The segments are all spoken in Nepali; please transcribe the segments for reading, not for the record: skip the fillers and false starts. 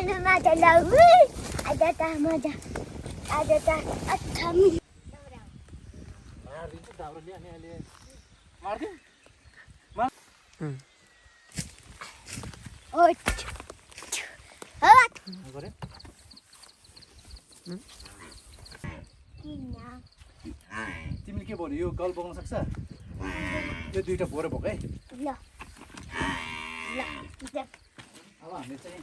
जानु मजा लाउ आज त मजा आज त अठमी मारिदिन्छु दाउराले अनि अहिले मार्दिउँ मार ओट हट गरे किन तिमीले के भन्यो यो गल बोक्न सक्छ यो दुईटा बोरा बोक है ल ल अब हामीले चाहिँ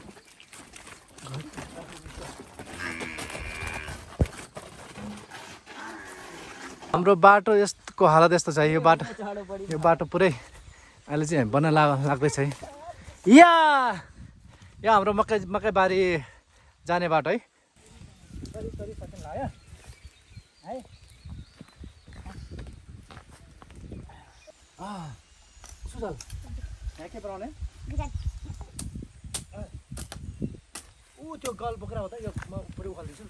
हाम्रो बाटो यस्तो हालत यस्तो छ यो बाटो पुरै अहिले चाहिँ बन्न लाग्दैछ है यहाँ हाम्रो मकै बारी जाने बाटो है सुजल यहाँ के बनाउने ऊ त्यो गल बोकेर हो त यो म पुरै उखाल्दिन्छु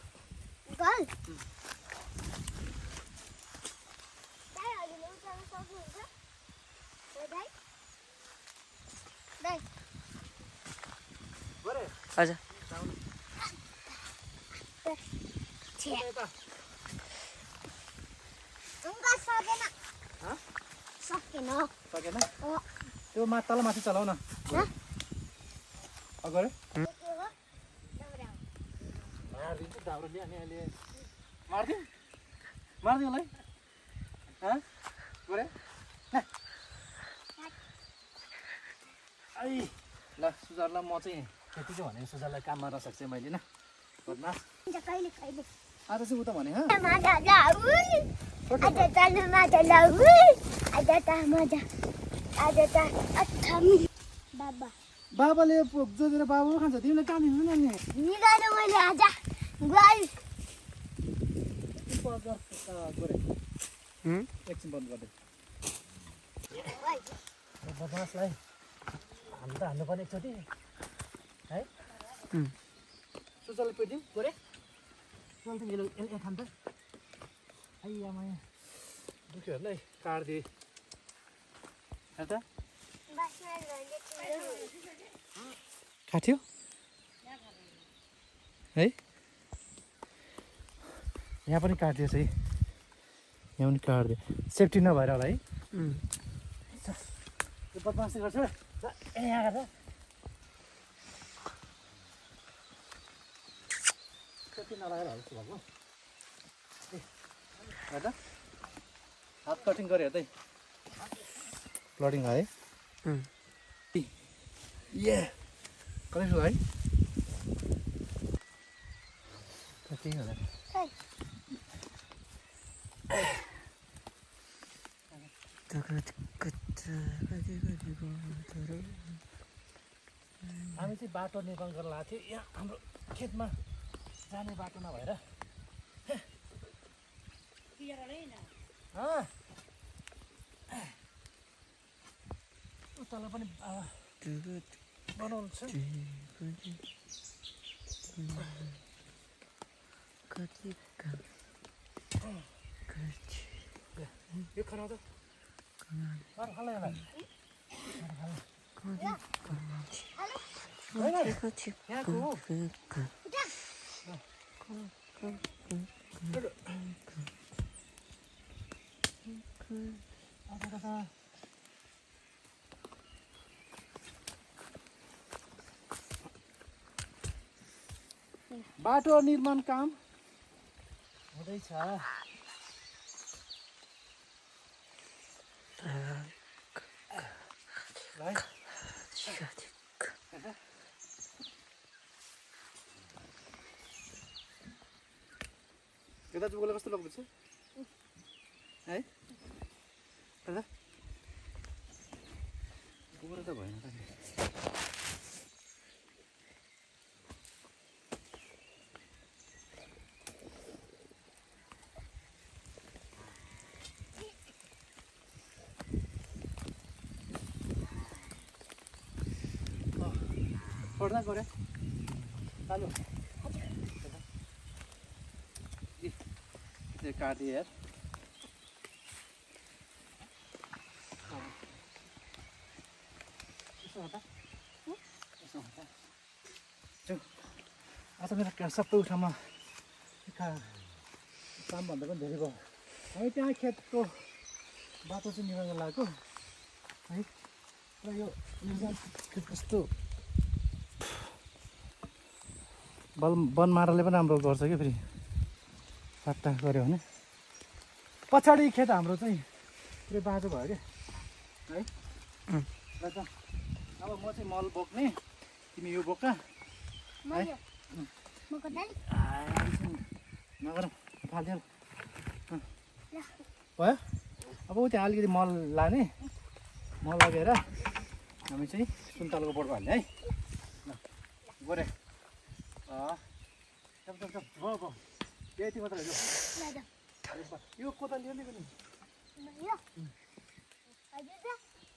गल आजा सकेन सकेन त्यो तल माथि चलाउ न अगाडि मारिदिन्छु दाउराले अनि अहिले मारिदिउँ होला है गरे आई ल सुजरलाई म चाहिँ खेती चाहिँ भनेको सुजरलाई काममा रसक चाहिँ मैले न बदमास आज चाहिँ उता भने आज जानु मजा लाउ आज त मजा आज त अठमी बाबा बाबाले जोतेर बाबा खान्छ तिमीले काम दिनु नि निगालो मैले आज गल एकछिन बन्द गरिदियो बदमासलाई हान्नु त हान्नुपर्ने एकचोटि है सुजलले पिटिदिउँ गरे चल त यसले खान्छ आइयामा दुःखीहरूलाई काटिदिए हेर त काट्यो है यहाँ पनि काटिदिएछ है यहाँ पनि काटिदियो सेफ्टी नभएर होला है यो बदमासी गर्छ यहाँ गर्छ सेफ्टी नलागेर होला जस्तो भएको हेर त हात कटिङ गऱ्यो हेर्दै ब्लडिङ आयो ए कति है त्यही होला हामी चाहिँ बाटो निर्माण गर्न लागेको थियौँ यहाँ हाम्रो खेतमा जाने बाटो नभएर तल पनि बनाउनु छ यो खाना त बाटो निर्माण काम हुँदैछ यो दाजुकोलाई कस्तो लाग्दैछ है दादा गोबर त भएन त पढ्दा गरे चालु त्यो काटिए यार यसो हटा आज मेरो सबै ठाउँमा कामभन्दा पनि धेरै भयो है। त्यहाँ खेतको बाटो चाहिँ निर्माण लागेको है र यो कस्तो बनमाराले पनि राम्रो गर्छ कि फेरि सट्टा गऱ्यो भने। पछाडि खेत हाम्रो चाहिँ पुरै बाँझो भयो क्या है। र त अब म चाहिँ मल बोक्ने, तिमी यो बोक्का है। नगर फाल्थ्यो भयो। अब त्यहाँ अलिकति मल लाने, मल लगेर हामी चाहिँ सुन्तलाको बोटमा हाल्ने है। ल गरे भयो यति मात्र यो कोदाली लिने पनि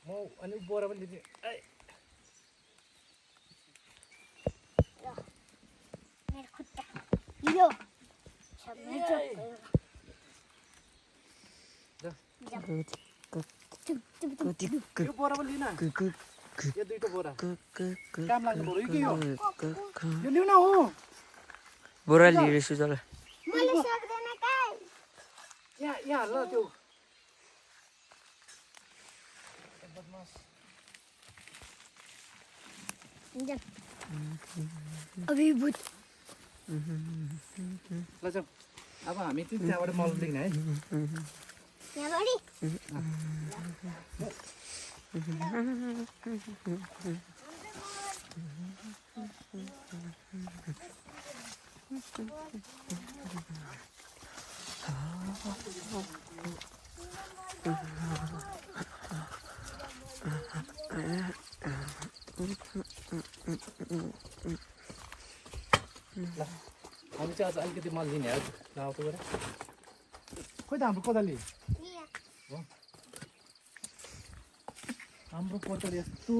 म अनि बोरा पनि दिने। यो बोरा पनि लिन, यो दुईटा बोरा काम लाग्नु पर्यो कि यो लिउ न हो बोरा लिएर सुजल यहाँ यहाँ हाल्न त्यो अभिभूत ल जाऊ। अब हामी चाहिँ त्यहाँबाट मल देख्ने है। हामी चाहिँ आज अलिकति मल लिने है। ल आउँछ गएर खोइ त हाम्रो कोदाली हो। हाम्रो कोदाली यस्तो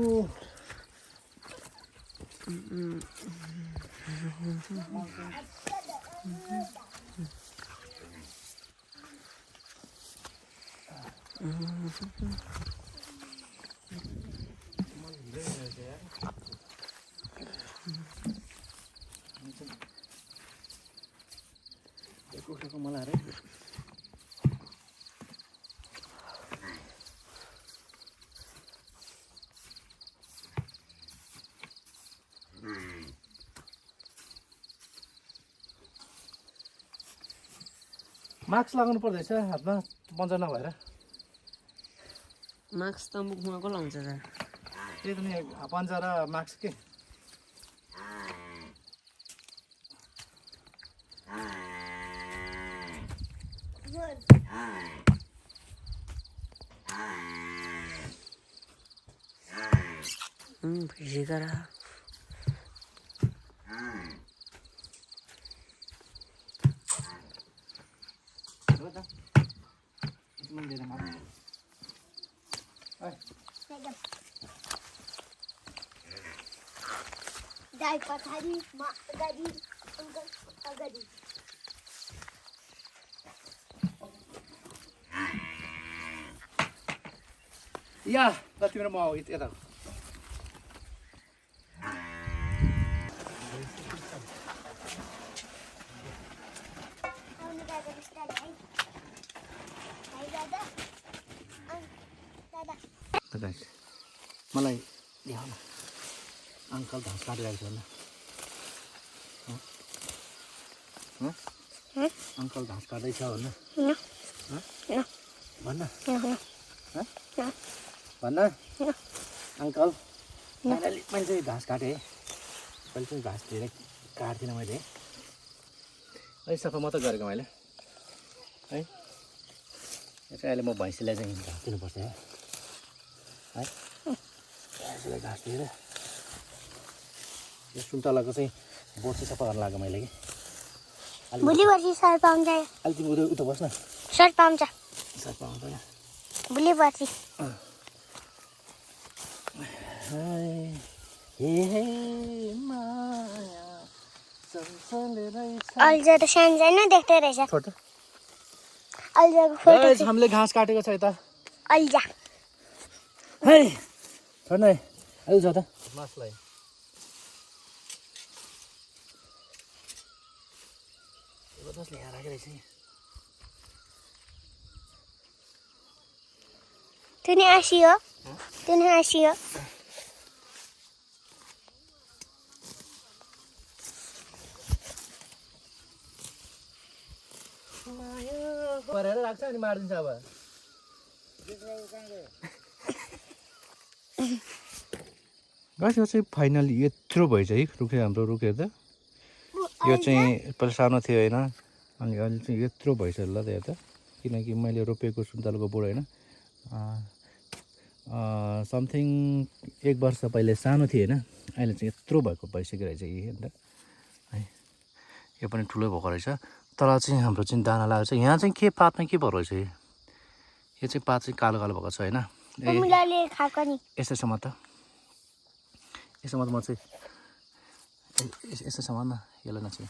कुखुराको मल हारे मास्क लगाउनु पर्दैछ हातमा पन्जा नभएर। मास्क त मुखमा को लाउँछ त? त्यही त नि पन्जा र मास्क के भिजेर दाइ पछाडि म अगाडि अङ्कल अगाडि। या ल तिम्रो म यता मलाई देखाउन अङ्कल घाँस काटिरहेको छ भन्न। अङ्कल घाँस काट्दैछ भन्न भन्न भन्न अङ्कल फाइनली मैले चाहिँ घाँस काटेँ। पहिले चाहिँ घाँस धेरै काट्दिनँ मैले, अहिले सफा मात्रै गरेको मैले है। यो चाहिँ अहिले म भैँसीलाई चाहिँ घाँस दिनुपर्छ है। भैँसीलाई घाँस दिएर यो सुन्तलाको चाहिँ बोट चाहिँ सफा गर्न लाग्यो मैले कि। भोलि पर्सि सर पाउँछ। अहिले तिमी उता बस् न। सर पाउँछ। सर पाउँदैन भोलि पर्सि। अल्झा त सानो सानो देख्दै रहेछ। अल्झाको फोटो हामीले घाँस काटेको छ यता। अल्झा है छोड न अहिले छ त मासलाई जबरजस्त ल्याएर राखेको रहेछ त्यो नि आसियो त्यो नि आसियो परेर राख्छ अनि मारिदिन्छ अब गाइस यो चाहिँ फाइनली यत्रो भएछ है रुखे हाम्रो रुखे त यो चाहिँ पहिला सानो थियो होइन अनि अहिले चाहिँ यत्रो भएछ ल त यहाँ त किनकि मैले रोपेको सुन्तलाको बोट होइन समथिङ 1 वर्ष पहिले सानो थियो होइन अहिले चाहिँ यत्रो भएको भइसक्यो रहेछ यी अन्त है यो पनि ठुलो भएको रहेछ तर चाहिँ हाम्रो चाहिँ दाना लागेको छ यहाँ चाहिँ के पातमा के भएको रहेछ यो चाहिँ पात चाहिँ कालो कालो भएको छ होइन मुलाले खाएको नि यसोसम्म त यसोमा त म चाहिँ यसोसम्म न यसलाई नछुँ